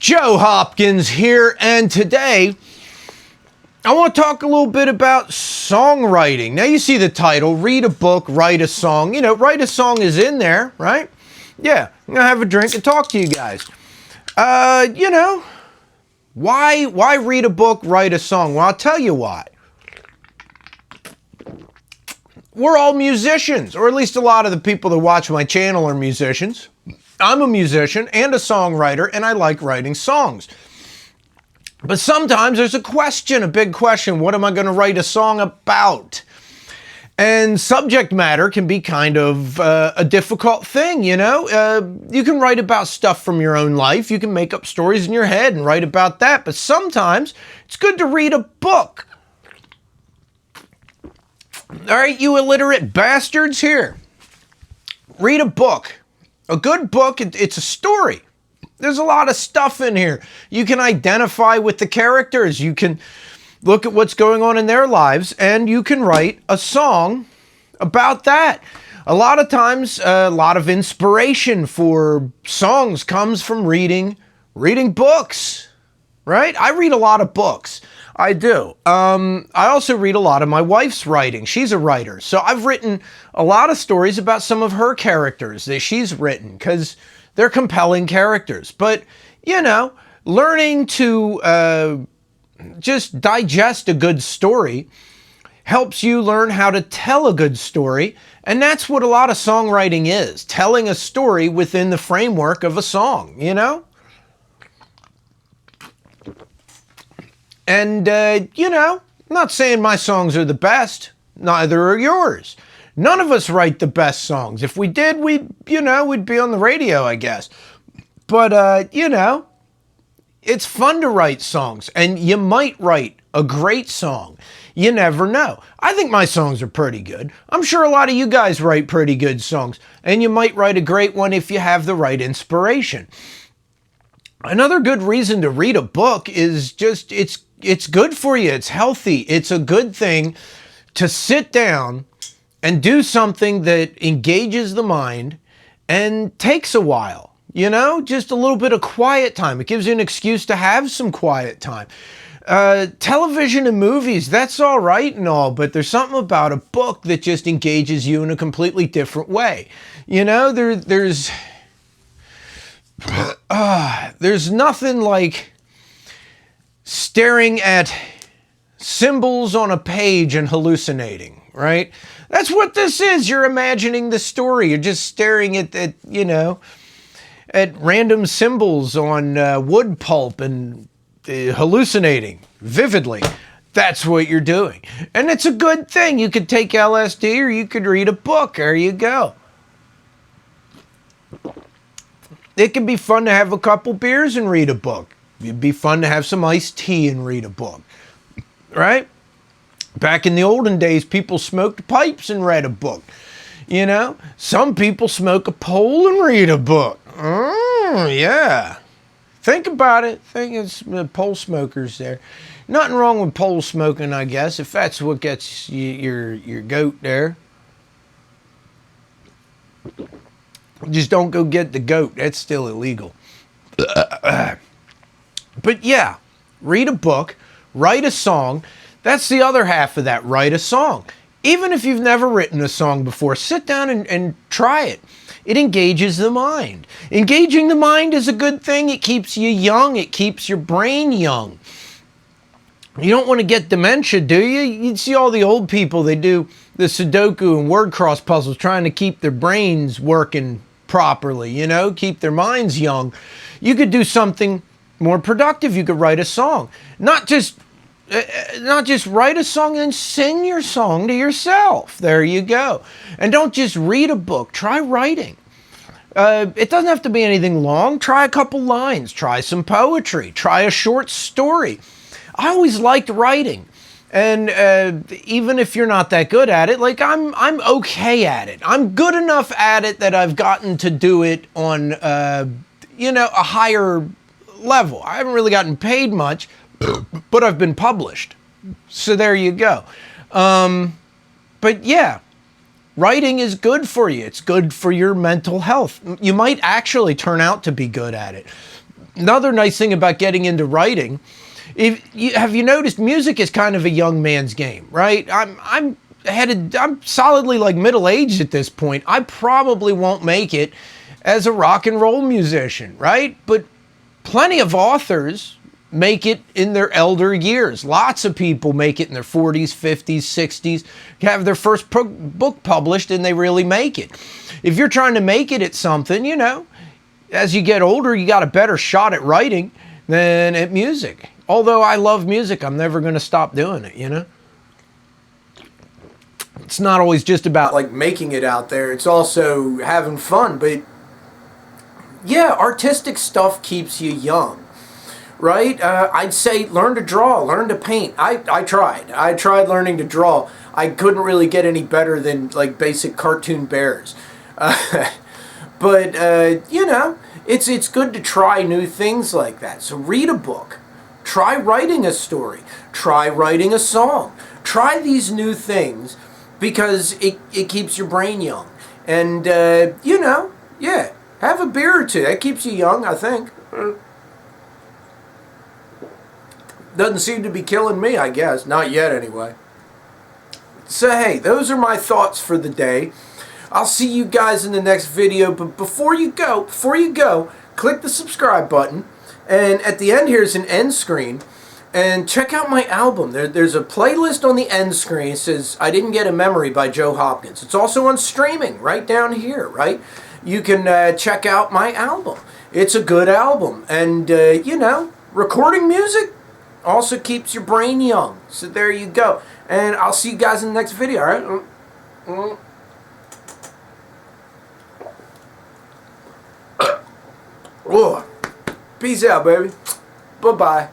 Joe Hopkins here, and today I want to talk a little bit about songwriting. Now you see the title, read a book, write a song. You know, write a song is in there, right? Yeah, I'm gonna have a drink and talk to you guys. Why read a book, write a song? Well, I'll tell you why. We're all musicians, or at least a lot of the people that watch my channel are musicians. I'm a musician and a songwriter, and I like writing songs. But sometimes there's a question, a big question. What am I going to write a song about? And subject matter can be kind of a difficult thing, you know? You can write about stuff from your own life. You can make up stories in your head and write about that. But sometimes it's good to read a book. All right, you illiterate bastards, here. Read a book. A good book, it's a story. There's a lot of stuff in here. You can identify with the characters. You can look at what's going on in their lives, and you can write a song about that. A lot of times, a lot of inspiration for songs comes from reading books, right? I read a lot of books. I do. I also read a lot of my wife's writing. She's a writer. So I've written a lot of stories about some of her characters that she's written because they're compelling characters. But, you know, learning to just digest a good story helps you learn how to tell a good story. And that's what a lot of songwriting is, telling a story within the framework of a song, you know? And, I'm not saying my songs are the best. Neither are yours. None of us write the best songs. If we did, we'd be on the radio, I guess. But, it's fun to write songs. And you might write a great song. You never know. I think my songs are pretty good. I'm sure a lot of you guys write pretty good songs. And you might write a great one if you have the right inspiration. Another good reason to read a book is just it's good for you. It's healthy. It's a good thing to sit down and do something that engages the mind and takes a while. You know, just a little bit of quiet time. It gives you an excuse to have some quiet time. Television and movies, that's all right and all, but there's something about a book that just engages you in a completely different way. You know, there's nothing like staring at symbols on a page and hallucinating, right? That's what this is. You're imagining the story. You're just staring at random symbols on wood pulp and hallucinating vividly. That's what you're doing. And it's a good thing. You could take LSD or you could read a book. There you go. It can be fun to have a couple beers and read a book. It'd be fun to have some iced tea and read a book, right? Back in the olden days, people smoked pipes and read a book. You know, some people smoke a pole and read a book. Yeah. Think about it. Think it's the pole smokers there. Nothing wrong with pole smoking, I guess, if that's what gets your goat there. Just don't go get the goat. That's still illegal. But yeah, read a book, write a song. That's the other half of that, write a song. Even if you've never written a song before, sit down and try it. It engages the mind. Engaging the mind is a good thing. It keeps you young. It keeps your brain young. You don't want to get dementia, do you? You see all the old people, they do the Sudoku and word cross puzzles trying to keep their brains working properly, you know, keep their minds young. You could do something more productive. You could write a song. Not just write a song and sing your song to yourself. There you go. And don't just read a book. Try writing. It doesn't have to be anything long. Try a couple lines. Try some poetry. Try a short story. I always liked writing. And even if you're not that good at it, like I'm okay at it. I'm good enough at it that I've gotten to do it on, a higher level. I haven't really gotten paid much, but I've been published. So there you go. But yeah, writing is good for you. It's good for your mental health. You might actually turn out to be good at it. Another nice thing about getting into writing, have you noticed music is kind of a young man's game, right? I'm solidly like middle aged at this point. I probably won't make it as a rock and roll musician, right? But plenty of authors make it in their elder years. Lots of people make it in their 40s, 50s, 60s, have their first book published, and they really make it. If you're trying to make it at something, you know, as you get older, you got a better shot at writing than at music. Although I love music, I'm never going to stop doing it, you know? It's not always just about like making it out there. It's also having fun. But yeah, artistic stuff keeps you young, right? I'd say learn to draw, learn to paint. I tried learning to draw. I couldn't really get any better than like basic cartoon bears. But you know, it's good to try new things like that. So read a book. Try writing a story. Try writing a song. Try these new things because it keeps your brain young. And, you know, yeah, have a beer or two. That keeps you young, I think. Doesn't seem to be killing me, I guess. Not yet, anyway. So, hey, those are my thoughts for the day. I'll see you guys in the next video. But before you go, click the subscribe button. And at the end, here's an end screen. And check out my album. There's a playlist on the end screen. It says, I Didn't Get a Memory by Joe Hopkins. It's also on streaming right down here, right? You can check out my album. It's a good album. And, you know, recording music also keeps your brain young. So there you go. And I'll see you guys in the next video, all right? Peace out, baby. Bye-bye.